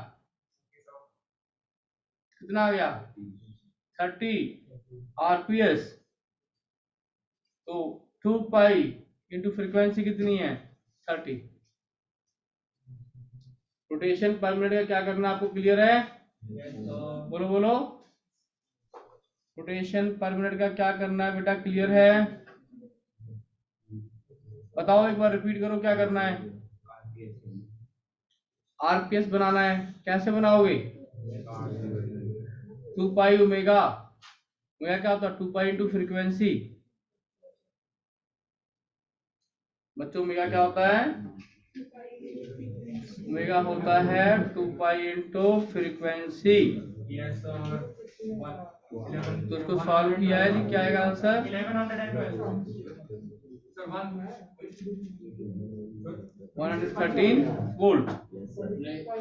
कितना आ गया? 30 आरपीएस। तो 2 पाई इंटू फ्रीक्वेंसी कितनी है? 30। रोटेशन पर मिनट का क्या करना आपको क्लियर है? बोलो बोलो। रोटेशन पर मिनट का क्या करना है बेटा? क्लियर है? बताओ, एक बार रिपीट करो, क्या करना है? आरपीएस बनाना है। कैसे बनाओगे? 2 पाई ओमेगा, ओमेगा क्या होता है? 2 पाई इंटू फ्रीक्वेंसी। बच्चों ओमेगा क्या होता है? ओमेगा होता है 2 पाई इंटू फ्रीक्वेंसी। तो उसको सॉल्व किया है जी, क्या आएगा आंसर? 113 वोल्ट।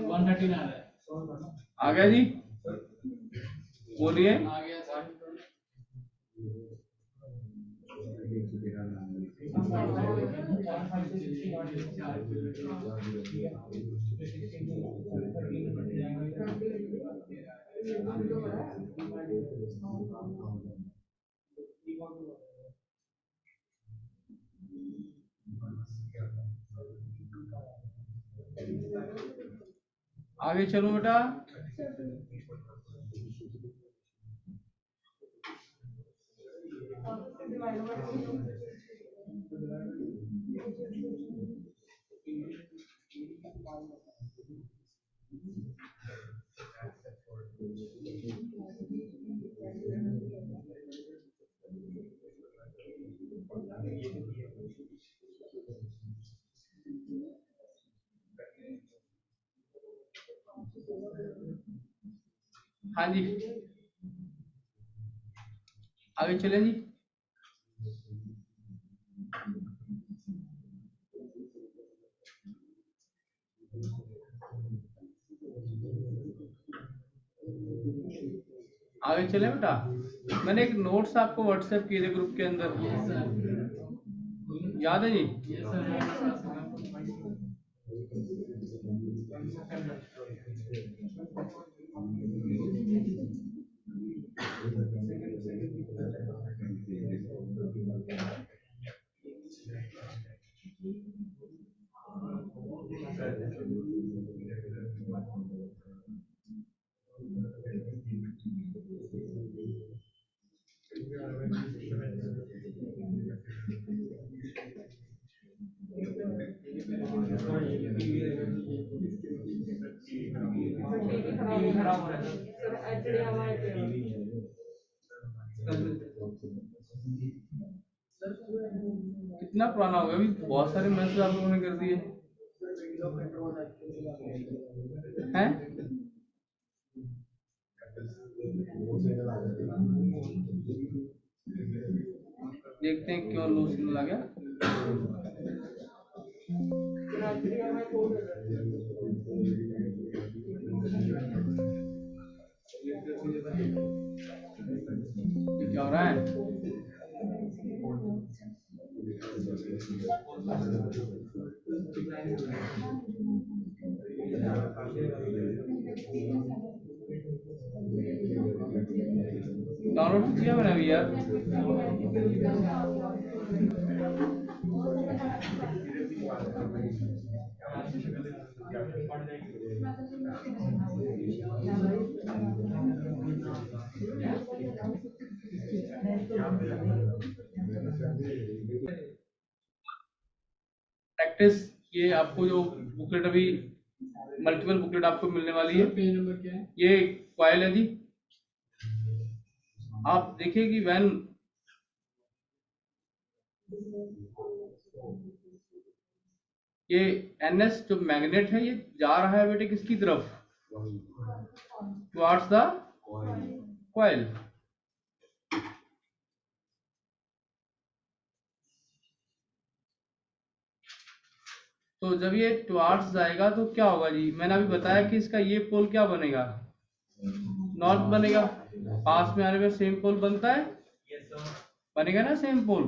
113 आ गया जी? बोलिए। आगे चलो बेटा। हाँ जी, आगे चले जी। आगे चले बेटा। मैंने एक नोट्स आपको व्हाट्सएप किए थे ग्रुप के अंदर, याद है जी? खराब हो रहा है सर एचडी हमारे कितना पुराना हो गया, अभी बहुत सारे मैसेज आप लोगों ने कर दिए हैं। देखते हैं क्यों लूज सिग्नल आ गया। एचडी हमारे कोड ये क्या हो रहा है? डाउनलोड किया मैंने अभी यार। प्रैक्टिस, ये आपको जो बुकलेट अभी मल्टीपल बुकलेट आपको मिलने वाली है। पेज नंबर क्या है? ये कॉइल है जी। आप देखिए कि व्हेन ये NS जो मैग्नेट है ये जा रहा है बेटे किसकी तरफ? Towards the coil. तो जब ये टुवर्ड्स जाएगा तो क्या होगा जी? मैंने अभी बताया कि इसका ये पोल क्या बनेगा? नॉर्थ बनेगा। पास में आने में सेम पोल बनता है, बनेगा ना सेम पोल।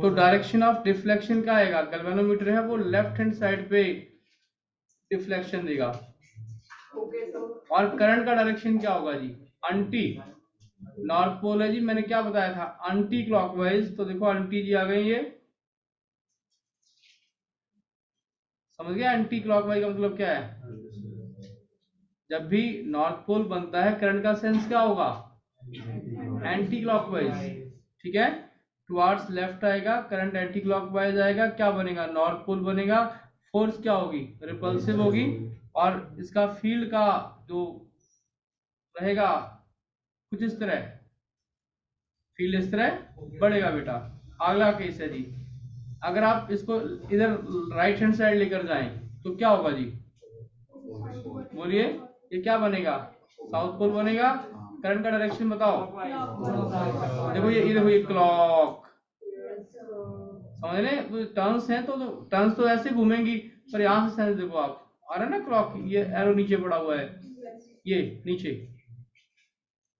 तो डायरेक्शन ऑफ डिफ्लेक्शन क्या आएगा? गैल्वेनोमीटर है वो लेफ्ट हैंड साइड पे डिफ्लेक्शन देगा। और करंट का डायरेक्शन क्या होगा जी? एंटी। नॉर्थ पोल है जी, मैंने क्या बताया था? Anti clockwise. तो देखो एंटी जी आ गई, ये समझ गया? एंटी क्लॉकवाइज का मतलब क्या है? जब भी नॉर्थ पोल बनता है करंट का सेंस क्या होगा? Anti clockwise. ठीक है, टुवर्ड्स लेफ्ट आएगा, करंट एंटी क्लॉकवाइज आएगा, क्या बनेगा? नॉर्थ पोल बनेगा। फोर्स क्या होगी? रिपल्सिव होगी। और इसका फील्ड का जो रहेगा कुछ इस तरह, फील्ड इस तरह बढ़ेगा बेटा। अगला केस है जी, अगर आप इसको इधर राइट हैंड साइड लेकर जाएं तो क्या होगा जी? बोलिए, ये क्या बनेगा? साउथ पोल बनेगा। करंट का डायरेक्शन बताओ। देखो ये देखो ये क्लॉक, समझ रहे? तो टर्न्स हैं तो टर्न्स तो ऐसे घूमेंगी, पर यहाँ से सेंस देखो आप, आ रहा है ना क्लॉक, ये एरो नीचे पड़ा हुआ है, ये नीचे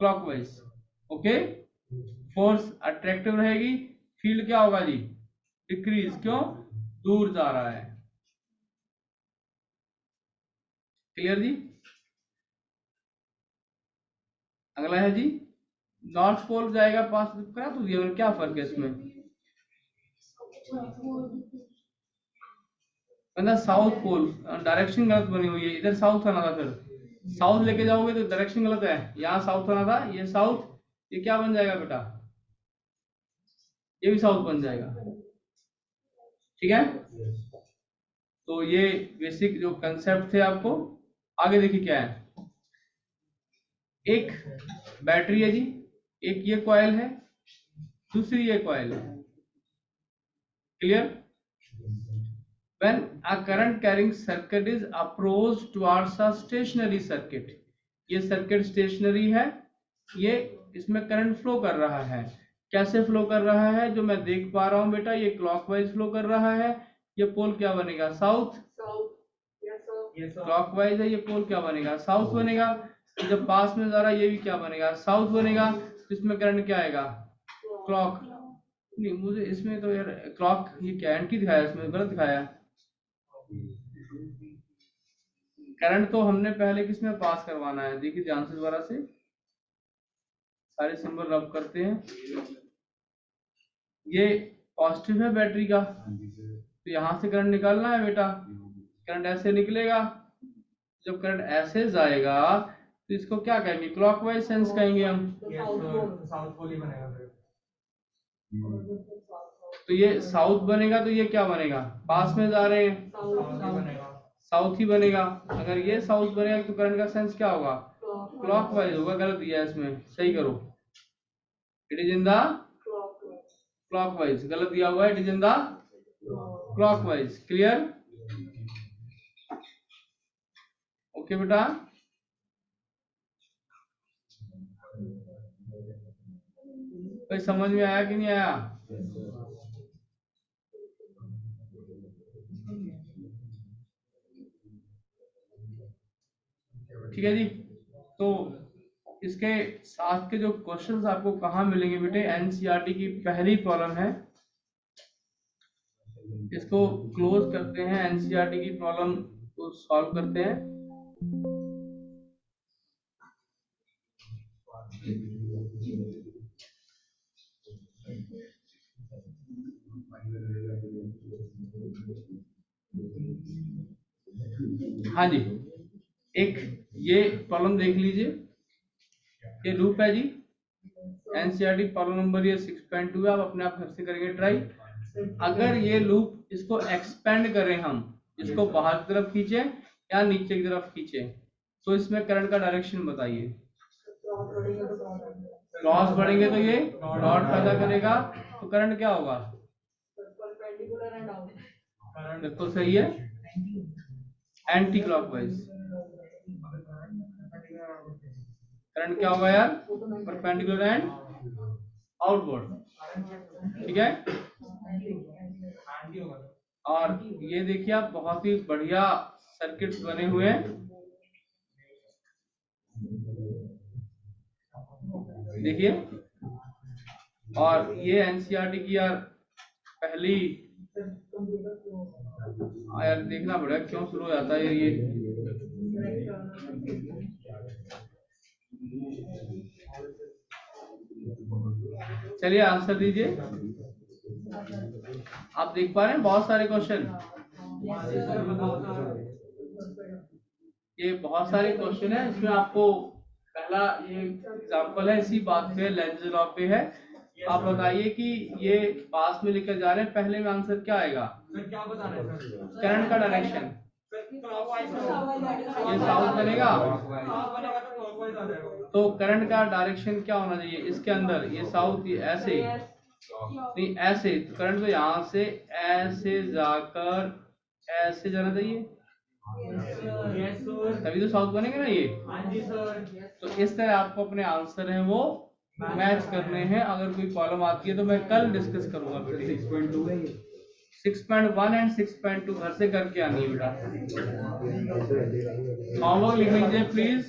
क्लॉकवाइज। ओके, फोर्स अट्रैक्टिव रहेगी, फील्ड क्या होगा जी? डिक्रीज। क्यों? दूर जा रहा है। क्लियर जी? अगला है जी, नॉर्थ पोल जाएगा पास करा तो ये क्या फर्क है इसमें? मतलब साउथ पोल डायरेक्शन गलत बनी हुई है, इधर साउथ आना था, फिर साउथ लेके जाओगे तो डायरेक्शन गलत है। यहाँ साउथ आना था, ये साउथ, ये क्या बन जाएगा बेटा? ये भी साउथ बन जाएगा। ठीक है, तो ये बेसिक जो कंसेप्ट थे आपको। आगे देखिए क्या है। एक बैटरी है जी, एक ये कॉइल है, दूसरी ये कॉइल है। Clear? When a current carrying circuit is approached towards a stationary circuit, ये सर्किट स्टेशनरी है, ये इसमें करंट फ्लो कर रहा है। कैसे फ्लो कर रहा है? जो मैं देख पा रहा हूं बेटा, ये क्लॉकवाइज फ्लो कर रहा है। ये पोल क्या बनेगा? साउथ। क्लॉकवाइज है, ये पोल क्या बनेगा? साउथ बनेगा। जब पास में जा रहा है ये भी क्या बनेगा? साउथ बनेगा। तो इसमें करंट क्या आएगा? क्लॉक। नहीं, मुझे इसमें तो यार क्लॉक, ये क्या एंटी दिखाया, इसमें गलत दिखाया। करंट तो हमने पहले किसमें पास करवाना है? देखिए ध्यान से दोबारा से, सारे सिंबल रब करते हैं। ये पॉजिटिव है बैटरी का, तो यहां से करंट निकालना है बेटा। करंट ऐसे निकलेगा, जब करंट ऐसे जाएगा तो इसको क्या कहेंगे? क्लॉकवाइज सेंस कहेंगे हम। साउथ पोल ही बनेगा फिर। तो ये साउथ बनेगा, तो ये क्या बनेगा? पास में जा रहे हैं, साउथ ही बनेगा। साउथ ही बनेगा। अगर ये साउथ बनेगा तो करंट का सेंस क्या होगा? क्लॉकवाइज होगा, गलत दिया है इसमें, सही करो। It is in the clockwise, गलत दिया हुआ है, it is in the clockwise. Clear? Okay बेटा, भाई समझ में आया कि नहीं आया? ठीक है जी। तो इसके साथ के जो क्वेश्चंस आपको कहाँ मिलेंगे बेटे? एनसीईआरटी की पहली प्रॉब्लम है, इसको क्लोज करते हैं, एनसीईआरटी की प्रॉब्लम को सॉल्व करते हैं। हाँ जी, एक ये प्रॉब्लम देख लीजिए, ये लूप है जी, एनसीईआरटी प्रॉब्लम नंबर ये 6.2 है, आप अपने आप घर से करेंगे ट्राई। अगर ये लूप इसको एक्सपेंड करें, हम इसको बाहर की तरफ खींचे या नीचे की तरफ खींचे, तो इसमें करंट का डायरेक्शन बताइए। क्रॉस बढ़ेंगे तो ये डॉट पैदा करेगा, तो करंट क्या होगा? बिल्कुल सही है, एंटी क्लॉकवाइज। करंट क्या होगा यार? Perpendicular and outward. ठीक है, और ये देखिए आप, बहुत ही बढ़िया सर्किट्स बने हुए हैं, देखिए। और ये एनसीईआरटी की यार पहली, यार देखना पड़ेगा क्यों शुरू हो जाता है ये। चलिए आंसर दीजिए। आप देख पा रहे हैं बहुत सारे क्वेश्चन, ये बहुत सारे क्वेश्चन है। इसमें आपको पहला ये एग्जांपल है, इसी बात पे लेंज लॉ पे है। आप बताइए कि ये पास में लेकर जा रहे हैं, पहले में आंसर क्या आएगा? क्या बताना है सर? करंट का डायरेक्शन, ये साउथ बनेगा, तो करंट का डायरेक्शन क्या होना चाहिए इसके अंदर? ये साउथ, ये ऐसे नहीं, ऐसे, तो करंट तो यहाँ से ऐसे जाकर ऐसे जाना चाहिए, तभी तो साउथ बनेगा ना ये। तो इस तरह आपको अपने आंसर हैं वो मैच करने हैं। अगर कोई प्रॉब्लम आती है तो मैं कल डिस्कस करूंगा बेटे। 6.2 है ये, 6.1 एंड 6.2 घर से करके आनी है बेटा। होमवर्क लिख लीजिए प्लीज।